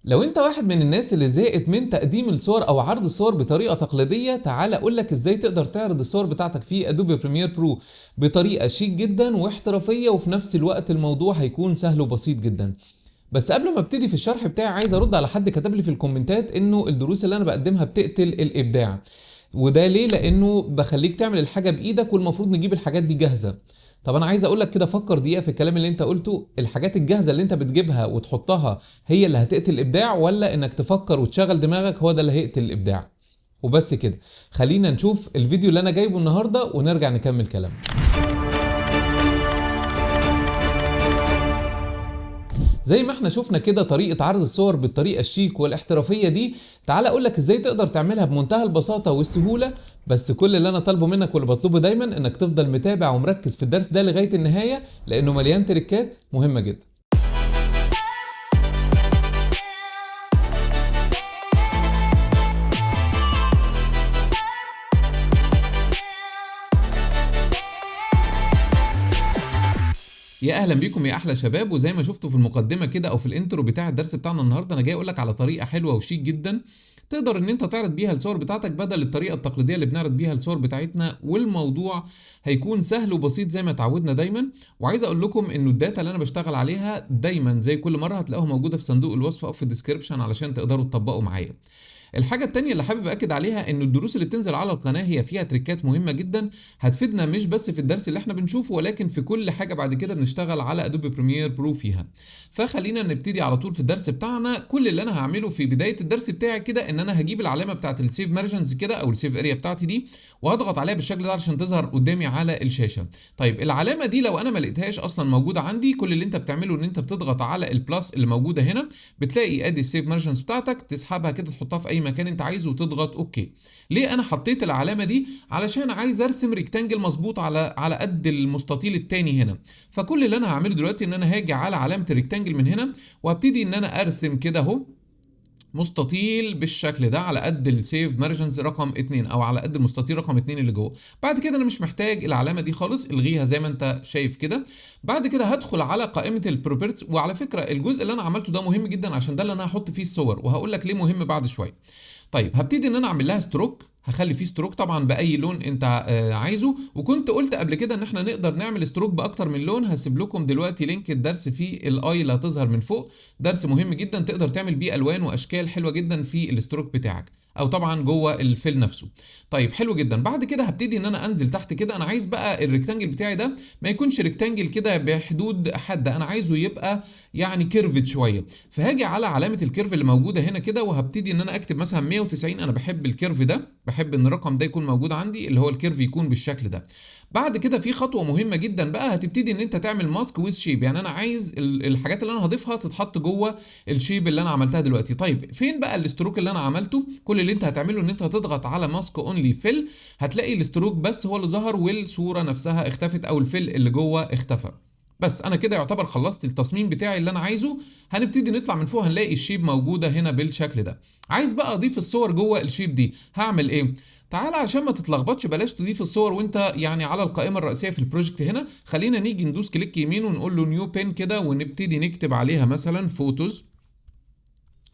لو انت واحد من الناس اللي زهقت من تقديم الصور او عرض الصور بطريقه تقليديه، تعال اقول لك ازاي تقدر تعرض الصور بتاعتك في ادوبي بريمير برو بطريقه شيك جدا واحترافيه، وفي نفس الوقت الموضوع هيكون سهل وبسيط جدا. بس قبل ما ابتدي في الشرح بتاعي، عايز ارد على حد كتب لي في الكومنتات انه الدروس اللي انا بقدمها بتقتل الابداع. وده ليه؟ لانه بخليك تعمل الحاجه بايدك والمفروض نجيب الحاجات دي جاهزه. طب انا عايز اقول لك كده، فكر دقيقه في الكلام اللي انت قلته. الحاجات الجاهزه اللي انت بتجيبها وتحطها هي اللي هتقتل الابداع، ولا انك تفكر وتشغل دماغك هو ده اللي هيقتل الابداع؟ وبس كده. خلينا نشوف الفيديو اللي انا جايبه النهارده ونرجع نكمل كلام. زي ما احنا شفنا كده طريقة عرض الصور بالطريقة الشيك والاحترافية دي، تعال اقول لك ازاي تقدر تعملها بمنتهى البساطة والسهولة. بس كل اللي انا طالبه منك واللي بطلبه دايما انك تفضل متابع ومركز في الدرس ده لغاية النهاية، لانه مليان تريكات مهمة جدا. يا اهلا بيكم يا احلى شباب. وزي ما شفتوا في المقدمه كده او في الانترو بتاع الدرس بتاعنا النهارده، انا جاي اقول لك على طريقه حلوه وشيك جدا تقدر ان انت تعرض بيها الصور بتاعتك بدل الطريقه التقليديه اللي بنعرض بيها الصور بتاعتنا، والموضوع هيكون سهل وبسيط زي ما اتعودنا دايما. وعايز اقول لكم انه الداتا اللي انا بشتغل عليها دايما زي كل مره هتلاقوها موجوده في صندوق الوصف او في الديسكربشن علشان تقدروا تطبقوا معايا. الحاجة التانية اللي حابب أكد عليها إن الدروس اللي بتنزل على القناة هي فيها تريكات مهمة جدا هتفيدنا مش بس في الدرس اللي احنا بنشوفه، ولكن في كل حاجة بعد كده بنشتغل على أدوبي بريمير برو فيها. فخلينا نبتدي على طول في الدرس بتاعنا. كل اللي أنا هعمله في بداية الدرس بتاعي كده إن أنا هجيب العلامة بتاعت السيف مارجنز كده أو السيف اريا بتاعتي دي، وهضغط عليها بالشكل ده عشان تظهر قدامي على الشاشة. طيب العلامة دي لو أنا ما لقيتهاش أصلا موجودة عندي، كل اللي أنت بتعمله إن أنت بتضغط على البلس اللي موجودة هنا، بتلاقي أدي السيف مارجنز بتاعتك، تسحبها كده تحطها في أي مكان أنت عايزه وتضغط اوكي. ليه انا حطيت العلامه دي؟ علشان عايز ارسم ريكتانجل مظبوط على قد المستطيل التاني هنا. فكل اللي انا هعمله دلوقتي ان انا هاجي على علامه الريكتانجل من هنا، وهبتدي ان انا ارسم كده اهو مستطيل بالشكل ده على قد السيف مارجنز رقم 2 او على قد المستطيل رقم 2 اللي جوه. بعد كده انا مش محتاج العلامه دي خالص، الغيها زي ما انت شايف كده. بعد كده هدخل على قائمه البروبرتيز. وعلى فكره الجزء اللي انا عملته ده مهم جدا عشان ده اللي انا هحط فيه الصور، وهقول لك ليه مهم بعد شويه. طيب هبتدي ان انا اعمل لها ستروك، هخلي فيه ستروك طبعا باي لون انت عايزه. وكنت قلت قبل كده ان احنا نقدر نعمل ستروك باكتر من لون. هسيب لكم دلوقتي لينك الدرس فيه الاي اللي هتظهر من فوق، درس مهم جدا تقدر تعمل بيه الوان واشكال حلوه جدا في الستروك بتاعك، او طبعا جوه الفيل نفسه. طيب حلو جدا. بعد كده هبتدي ان انا انزل تحت كده. انا عايز بقى الريكتانجل بتاعي ده ما يكونش ريكتانجل كده بحدود حاده، انا عايزه يبقى يعني كيرفد شويه. فهاجي على علامه الكيرف اللي موجوده هنا كده، وهبتدي ان انا اكتب مثلا 190. انا بحب الكيرف ده، بحب ان الرقم ده يكون موجود عندي، اللي هو الكيرف يكون بالشكل ده. بعد كده في خطوه مهمه جدا بقى، هتبتدي ان انت تعمل ماسك ويز شيب. يعني انا عايز الحاجات اللي انا هضيفها تتحط جوه الشيب اللي انا عملتها دلوقتي. طيب فين بقى الاستروك اللي انا عملته؟ كل اللي انت هتعمله ان انت هتضغط على ماسك اونلي فيل، هتلاقي الاستروك بس هو اللي ظهر والصوره نفسها اختفت، او الفيل اللي جوه اختفى. بس انا كده يعتبر خلصت التصميم بتاعي اللي انا عايزه. هنبتدي نطلع من فوق، هنلاقي الشيب موجوده هنا بالشكل ده. عايز بقى اضيف الصور جوه الشيب دي، هعمل ايه؟ تعال علشان ما تتلخبطش، بلاش تضيف الصور وانت يعني على القائمه الرئيسيه في البروجكت هنا. خلينا نيجي ندوس كليك يمين ونقول له نيو بين كده، ونبتدي نكتب عليها مثلا فوتوز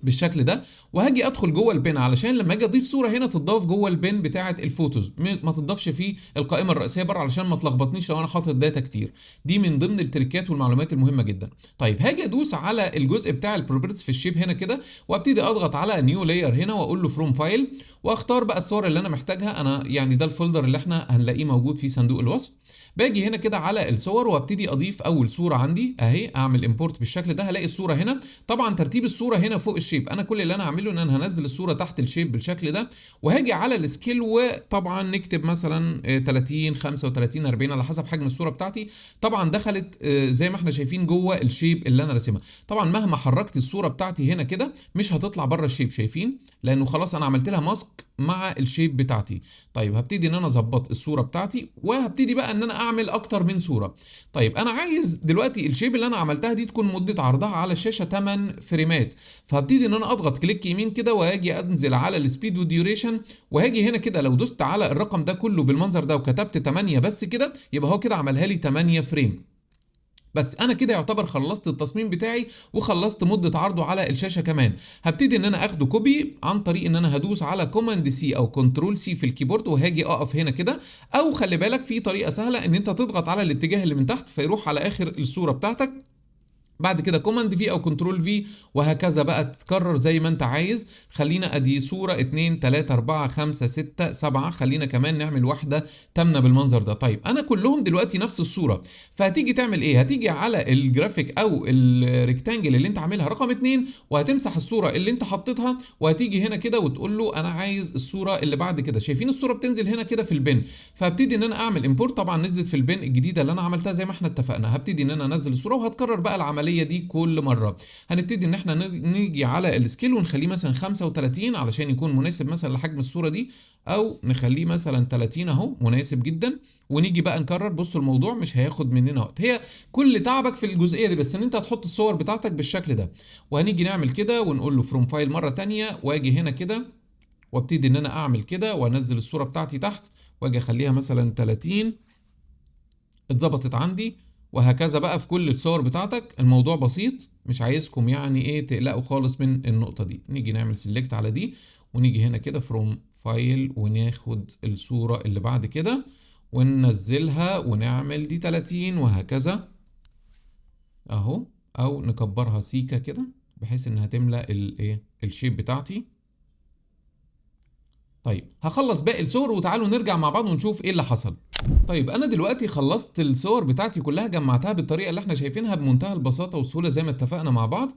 بالشكل ده. وهاجي ادخل جوه البين علشان لما اجي اضيف صوره هنا تضاف جوه البين بتاعه الفوتوز، ما تضافش في القائمه الرئيسيه بره علشان ما تلخبطنيش لو انا حاطط داتا كتير. دي من ضمن التريكات والمعلومات المهمه جدا. طيب هاجي ادوس على الجزء بتاع البروبرتيز في الشيب هنا كده، وابتدي اضغط على نيو لاير هنا واقول له فروم فايل، واختار بقى الصور اللي انا محتاجها. انا يعني ده الفولدر اللي احنا هنلاقيه موجود في صندوق الوصف. باجي هنا كده على الصور وابتدي اضيف اول صوره عندي اهي، اعمل امبورت بالشكل ده. هلاقي الصوره هنا، طبعا ترتيب الصوره هنا فوق الشيب. انا كل اللي انا هعمله ان انا هنزل الصوره تحت الشيب بالشكل ده، وهاجي على السكيل وطبعا نكتب مثلا 30 35 40 على حسب حجم الصوره بتاعتي. طبعا دخلت زي ما احنا شايفين جوه الشيب اللي انا راسمها. طبعا مهما حركت الصوره بتاعتي هنا كده مش هتطلع بره الشيب، شايفين؟ لانه خلاص انا عملت لها ماسك مع الشيب بتاعتي. طيب هبتدي ان انا اظبط الصوره بتاعتي، وهبتدي بقى ان انا اعمل اكتر من صوره. طيب انا عايز دلوقتي الشيب اللي انا عملتها دي تكون مده عرضها على الشاشه 8 فريمات. فهبتدي ان انا اضغط كليك يمين كده، وهاجي انزل على السبيد والديوريشن، وهاجي هنا كده لو دوست على الرقم ده كله بالمنظر ده وكتبت 8 بس كده، يبقى هو كده عملها لي 8 فريم. بس انا كده يعتبر خلصت التصميم بتاعي وخلصت مده عرضه على الشاشه كمان. هبتدي ان انا اخده كوبي عن طريق ان انا هدوس على كوماند سي او كنترول سي في الكيبورد، وهاجي اقف هنا كده. او خلي بالك في طريقه سهله ان انت تضغط على الاتجاه اللي من تحت فيروح على اخر الصوره بتاعتك. بعد كده كوماند في او كنترول في، وهكذا بقى تتكرر زي ما انت عايز. خلينا ادي صورة 2 3 4 5 6 7، خلينا كمان نعمل واحدة تامنة بالمنظر ده. طيب انا كلهم دلوقتي نفس الصورة، فهتيجي تعمل ايه؟ هتيجي على الجرافيك او الريكتانجل اللي انت عاملها رقم 2، وهتمسح الصورة اللي انت حطيتها، وهتيجي هنا كده وتقول له انا عايز الصورة اللي بعد كده. شايفين الصورة بتنزل هنا كده في البن، فهبتدي ان انا اعمل امبورت. طبعا نزلت في البن الجديدة اللي انا عملتها زي ما احنا اتفقنا. هبتدي ان انا انزل الصورة وهتكرر بقى العملية دي كل مره. هنبتدي ان احنا نيجي على السكيل ونخليه مثلا 35 علشان يكون مناسب مثلا لحجم الصوره دي، او نخليه مثلا 30 اهو مناسب جدا. ونيجي بقى نكرر. بصوا الموضوع مش هياخد مننا وقت، هي كل تعبك في الجزئيه دي بس ان انت هتحط الصور بتاعتك بالشكل ده. وهنيجي نعمل كده ونقول له فروم فايل مره تانية، واجي هنا كده وابتدي ان انا اعمل كده وانزل الصوره بتاعتي تحت، واجي اخليها مثلا 30. اتظبطت عندي. وهكذا بقى في كل الصور بتاعتك. الموضوع بسيط، مش عايزكم يعني ايه تقلقوا خالص من النقطة دي. نيجي نعمل سيلكت على دي، ونيجي هنا كده فروم فايل وناخد الصورة اللي بعد كده وننزلها ونعمل دي 30 وهكذا اهو. او نكبرها سيكة كده بحيث انها تملأ الايه الشيب بتاعتي. طيب هخلص باقي الصور وتعالوا نرجع مع بعض ونشوف ايه اللي حصل. طيب انا دلوقتي خلصت الصور بتاعتي كلها، جمعتها بالطريقه اللي احنا شايفينها بمنتهى البساطه والسهوله زي ما اتفقنا مع بعض.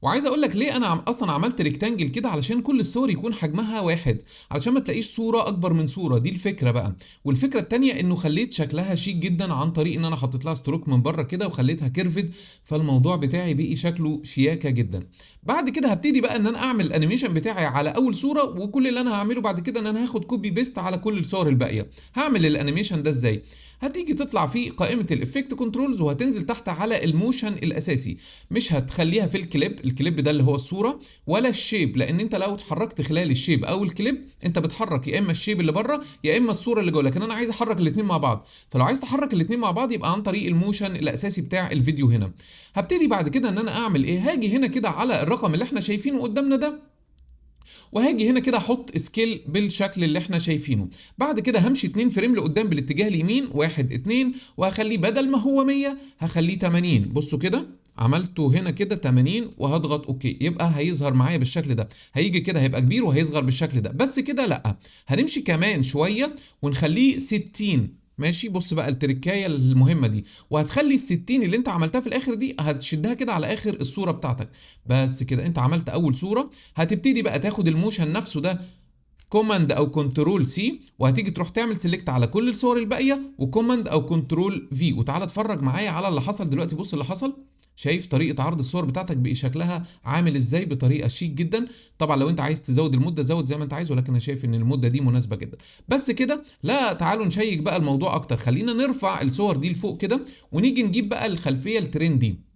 وعايز اقول لك ليه انا اصلا عملت ريكتانجل كده، علشان كل الصور يكون حجمها واحد، علشان ما تلاقيش صوره اكبر من صوره. دي الفكره بقى. والفكره التانيه انه خليت شكلها شيك جدا عن طريق ان انا حطيت لها ستروك من بره كده وخليتها كيرفد، فالموضوع بتاعي بقي شكله شياكه جدا. بعد كده هبتدي بقى ان انا اعمل الانيميشن بتاعي على اول صوره، وكل اللي انا هعمله بعد كده ان انا هاخد كوبي بيست على كل الصور الباقيه. هعمل الانيميشن ده ازاي؟ هتيجي تطلع في قائمه الافكت كنترولز وهتنزل تحت على الموشن الاساسي. مش هتخليها في الكليب ده اللي هو الصوره، ولا الشيب، لان انت لو اتحركت خلال الشيب او الكليب انت بتحرك يا اما الشيب اللي بره يا اما الصوره اللي جوه. لكن انا عايز احرك الاثنين مع بعض، فلو عايز تحرك الاثنين مع بعض يبقى عن طريق الموشن الاساسي بتاع الفيديو هنا. هبتدي بعد كده ان انا اعمل ايه؟ هاجي هنا كده على الرقم اللي احنا شايفينه قدامنا ده، وهاجي هنا كده احط سكيل بالشكل اللي احنا شايفينه. بعد كده همشي 2 فريم لقدام بالاتجاه اليمين 1 2، وهخليه بدل ما هو 100 هخليه 80. بصوا كده عملته هنا كده 80 وهضغط اوكي، يبقى هيظهر معايا بالشكل ده. هيجي كده هيبقى كبير وهيصغر بالشكل ده. بس كده لا، هنمشي كمان شويه ونخليه 60. ماشي. بص بقى التركايه المهمه دي، وهتخلي ال60 اللي انت عملتها في الاخر دي هتشدها كده على اخر الصوره بتاعتك. بس كده انت عملت اول صوره. هتبتدي بقى تاخد الموشن نفسه ده كوماند او كنترول سي، وهتيجي تروح تعمل سيلكت على كل الصور الباقيه وكوماند او كنترول في، وتعالى اتفرج معايا على اللي حصل دلوقتي. بص اللي حصل. شايف طريقه عرض الصور بتاعتك بقى شكلها عامل ازاي بطريقه شيك جدا. طبعا لو انت عايز تزود المده زود زي ما انت عايز، ولكن انا شايف ان المده دي مناسبه جدا. بس كده لا، تعالوا نشيك بقى الموضوع اكتر. خلينا نرفع الصور دي لفوق كده ونيجي نجيب بقى الخلفيه الترندي.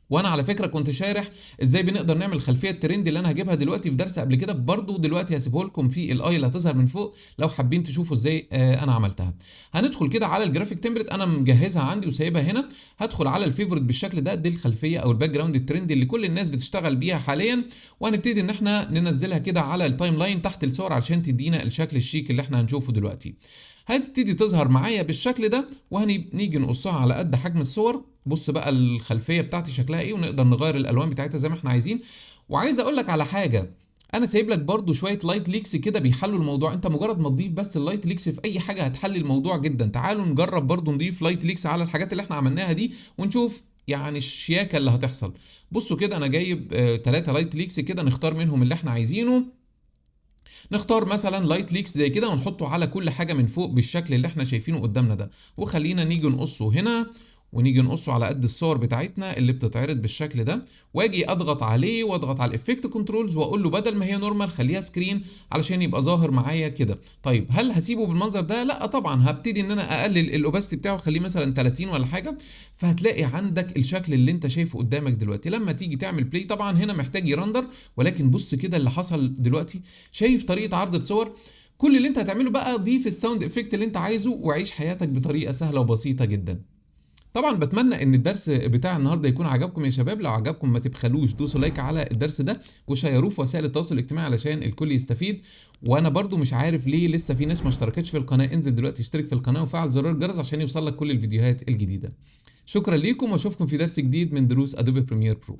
وانا على فكره كنت شارح ازاي بنقدر نعمل خلفيه الترند اللي انا هجيبها دلوقتي في درس قبل كده برضو. دلوقتي هسيبه لكم في الاي اللي هتظهر من فوق لو حابين تشوفوا ازاي انا عملتها. هندخل كده على الجرافيك تمبلت، انا مجهزها عندي وسايبها هنا. هدخل على الفيفورت بالشكل ده، دي الخلفيه او الباك جراوند الترند اللي كل الناس بتشتغل بيها حاليا. وهنبتدي ان احنا ننزلها كده على التايم لاين تحت الصور علشان تدينا الشكل الشيك اللي احنا هنشوفه دلوقتي. هتبتدي تظهر معايا بالشكل ده، وهنيجي نقصها على قد حجم الصور. بص بقى الخلفيه بتاعتي شكلها ايه، ونقدر نغير الالوان بتاعتها زي ما احنا عايزين. وعايز اقول لك على حاجه، انا سايب لك برضو شويه لايت ليكس كده بيحلوا الموضوع. انت مجرد ما تضيف بس اللايت ليكس في اي حاجه هتحلي الموضوع جدا. تعالوا نجرب برضو نضيف لايت ليكس على الحاجات اللي احنا عملناها دي ونشوف يعني الشياكه اللي هتحصل. بصوا كده انا جايب 3 لايت ليكس كده، نختار منهم اللي احنا عايزينه. نختار مثلا لايت ليكس زي كده ونحطه على كل حاجه من فوق بالشكل اللي احنا شايفينه قدامنا ده. وخلينا نيجي نقصه هنا، ونيجي نقصه على قد الصور بتاعتنا اللي بتتعرض بالشكل ده. واجي اضغط عليه واضغط على الافكت كنترولز واقول له بدل ما هي نورمال خليها سكرين علشان يبقى ظاهر معايا كده. طيب هل هسيبه بالمنظر ده؟ لا طبعا، هبتدي ان انا اقلل الاوباستي بتاعه واخليه مثلا 30 ولا حاجه. فهتلاقي عندك الشكل اللي انت شايفه قدامك دلوقتي. لما تيجي تعمل بلاي طبعا هنا محتاج يرندر، ولكن بص كده اللي حصل دلوقتي. شايف طريقه عرض الصور؟ كل اللي انت هتعمله بقى ضيف الساوند افكت اللي انت عايزه وعيش حياتك بطريقه سهله وبسيطه جدا. طبعا بتمنى ان الدرس بتاع النهارده يكون عجبكم يا شباب. لو عجبكم ما تبخلوش دوسوا لايك على الدرس ده وشيروه في وسائل التواصل الاجتماعي علشان الكل يستفيد. وانا برضو مش عارف ليه لسه في ناس ما اشتركتش في القناه. انزل دلوقتي اشترك في القناه وفعل زرار الجرس عشان يوصلك كل الفيديوهات الجديده. شكرا ليكم واشوفكم في درس جديد من دروس ادوبي بريمير برو.